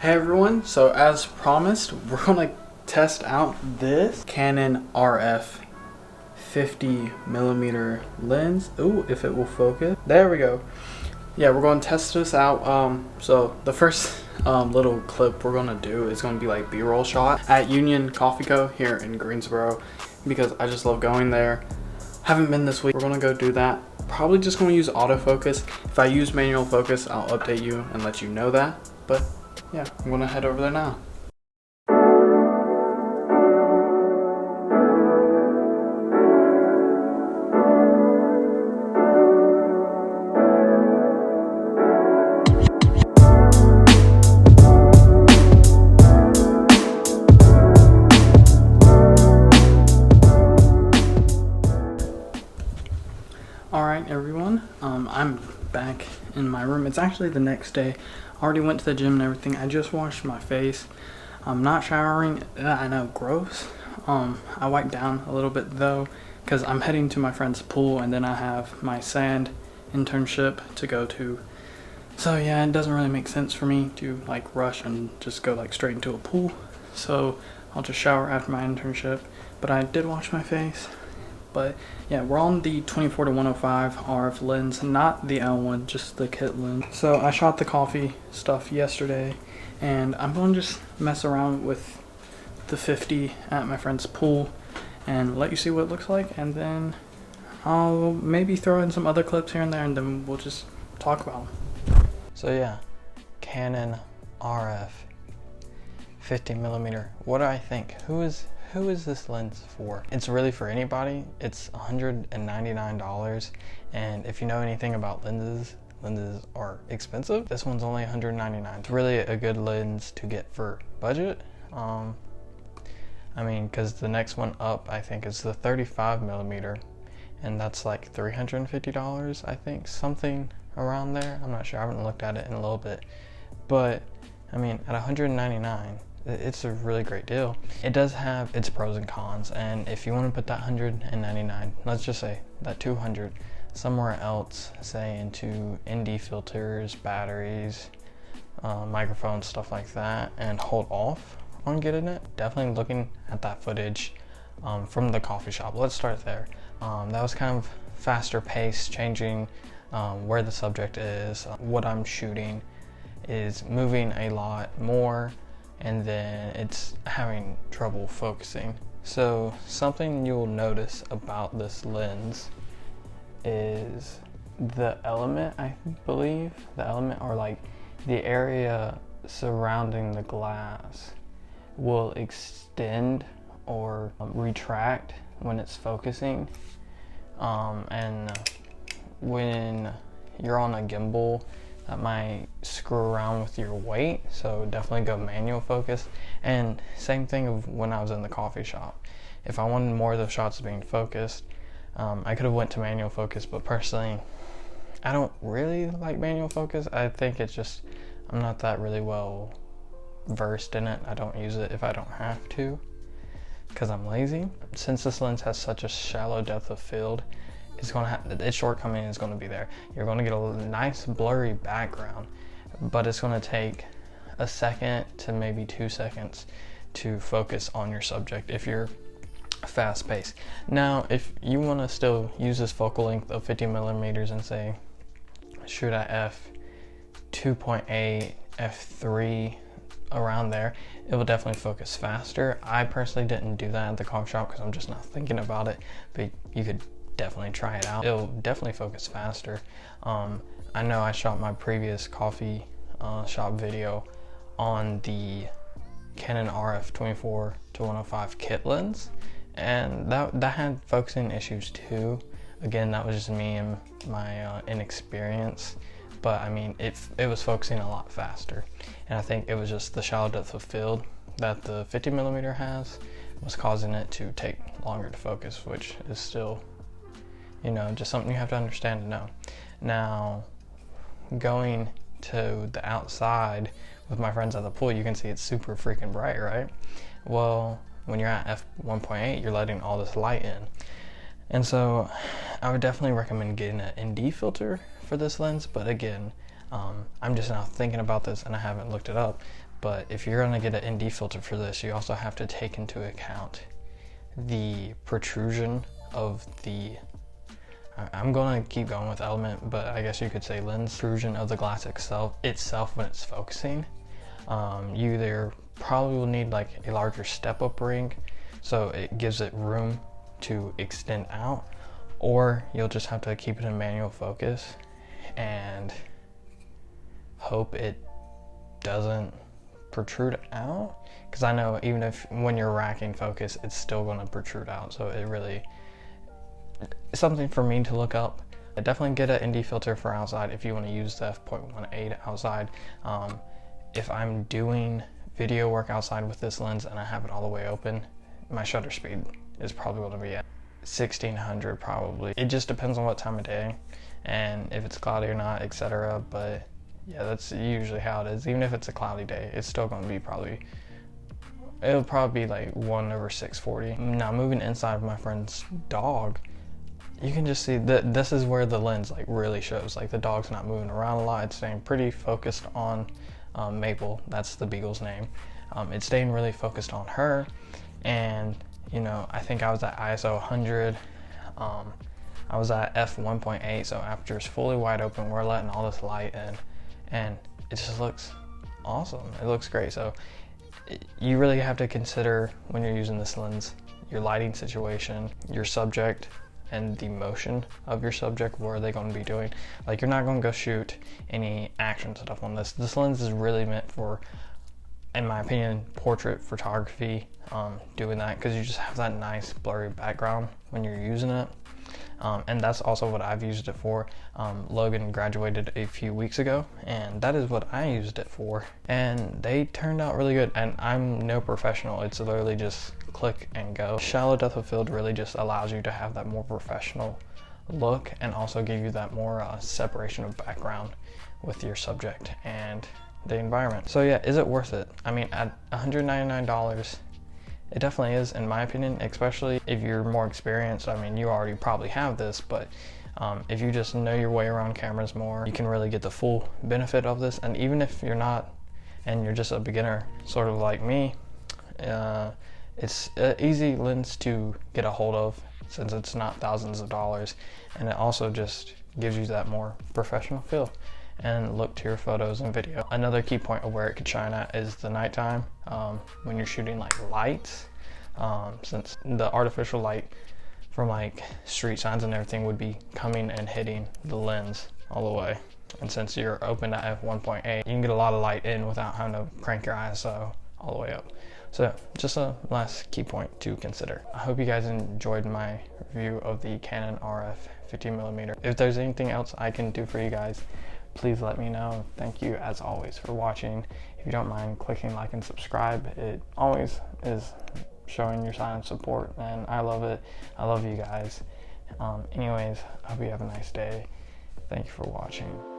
Hey everyone, so as promised, we're gonna test out this Canon RF 50mm lens. Ooh, if it will focus. There we go. Yeah, we're going to test this out. So the first little clip we're gonna do is gonna be like B-roll shot at Union Coffee Co. here in Greensboro, because I just love going there. Haven't been this week. We're gonna go do that. Probably just gonna use autofocus. If I use manual focus, I'll update you and let you know that. But yeah, I'm gonna head over there now. Alright everyone, I'm back in my room. It's actually the next day. I already went to the gym and everything. I just washed my face. I'm not showering. I know, gross. I wiped down a little bit though, because I'm heading to my friend's pool and then I have my sand internship to go to. So yeah, it doesn't really make sense for me to like rush and just go like straight into a pool. So I'll just shower after my internship. But I did wash my face. But yeah, we're on the 24-105 RF lens, not the L1, just the kit lens. So I shot the coffee stuff yesterday, and I'm going to just mess around with the 50 at my friend's pool and let you see what it looks like, and then I'll maybe throw in some other clips here and there, and then we'll just talk about them. So yeah, Canon RF 50mm. What do I think? Who is this lens for? It's really for anybody. It's $199, and if you know anything about lenses are expensive. This one's only $199. It's really a good lens to get for budget. I mean, because the next one up I think is the 35mm, and that's like $350, I think, something around there. I'm not sure, I haven't looked at it in a little bit, but I mean, at $199, it's a really great deal. It does have its pros and cons, and if you want to put that $199, let's just say that $200 somewhere else, say into ND filters, batteries, microphones, stuff like that, and hold off on getting it, definitely looking at that footage from the coffee shop. Let's start there. That was kind of faster pace, changing where the subject is. What I'm shooting is moving a lot more, and then it's having trouble focusing. So something you'll notice about this lens is the element, I believe, or like the area surrounding the glass will extend or retract when it's focusing. And when you're on a gimbal, that might screw around with your weight, so definitely go manual focus. And same thing of when I was in the coffee shop. If I wanted more of the shots being focused, I could have went to manual focus, but personally, I don't really like manual focus. I think it's just, I'm not that really well versed in it. I don't use it if I don't have to, because I'm lazy. Since this lens has such a shallow depth of field, it's going to have, its shortcoming is going to be there. You're going to get a nice blurry background, but it's going to take a second to maybe 2 seconds to focus on your subject if you're fast paced. Now, if you want to still use this focal length of 50mm and say shoot at F2.8, F3, around there, it will definitely focus faster. I personally didn't do that at the coffee shop because I'm just not thinking about it, but you could definitely try it out. It'll definitely focus faster. I know I shot my previous coffee shop video on the Canon RF 24-105 kit lens, and that had focusing issues too. Again, that was just me and my inexperience, but I mean, it was focusing a lot faster, and I think it was just the shallow depth of field that the 50mm has was causing it to take longer to focus, which is still, you know, just something you have to understand and know. Now, going to the outside with my friends at the pool, you can see it's super freaking bright, right? Well, when you're at F1.8, you're letting all this light in. And so I would definitely recommend getting an ND filter for this lens, but again, I'm just now thinking about this and I haven't looked it up, But if you're gonna get an ND filter for this, you also have to take into account the protrusion of the, I'm gonna keep going with element, but I guess you could say lens protrusion of the glass itself when it's focusing. You either probably will need like a larger step-up ring, so it gives it room to extend out, or you'll just have to keep it in manual focus and hope it doesn't protrude out, because I know even if when you're racking focus, it's still going to protrude out. So it really, it's something for me to look up. I definitely get an ND filter for outside if you want to use the F.8 outside. If I'm doing video work outside with this lens and I have it all the way open, my shutter speed is probably going to be at 1600 probably. It just depends on what time of day and if it's cloudy or not, etc. But yeah, that's usually how it is. Even if it's a cloudy day, it's still going to be it'll probably be like 1/640. Now moving inside of my friend's dog, you can just see that this is where the lens like really shows. Like the dog's not moving around a lot. It's staying pretty focused on Maple. That's the beagle's name. It's staying really focused on her. And you know, I think I was at ISO 100. I was at F1.8, so aperture is fully wide open. We're letting all this light in, and it just looks awesome. It looks great. So you really have to consider when you're using this lens, your lighting situation, your subject, and the motion of your subject. What are they going to be doing? Like, you're not going to go shoot any action stuff on this. This lens is really meant for, in my opinion, portrait photography, doing that, because you just have that nice blurry background when you're using it. And that's also what I've used it for. Logan graduated a few weeks ago, and that is what I used it for. And they turned out really good, and I'm no professional. It's literally just click and go. Shallow depth of field really just allows you to have that more professional look and also give you that more separation of background with your subject and the environment. So yeah, is it worth it? I mean, at $199, it definitely is, in my opinion, especially if you're more experienced. I mean, you already probably have this, but if you just know your way around cameras more, you can really get the full benefit of this. And even if you're not, and you're just a beginner, sort of like me, it's an easy lens to get a hold of since it's not thousands of dollars. And it also just gives you that more professional feel and look to your photos and video. Another key point of where it could shine at is the nighttime, when you're shooting like lights, since the artificial light from like street signs and everything would be coming and hitting the lens all the way. And since you're open to f1.8, you can get a lot of light in without having to crank your ISO all the way up. So just a last key point to consider. I hope you guys enjoyed my review of the Canon RF 15mm. If there's anything else I can do for you guys, please let me know. Thank you as always for watching. If you don't mind clicking like and subscribe, it always is showing your sign of support, and I love it. I love you guys. Anyways, I hope you have a nice day. Thank you for watching.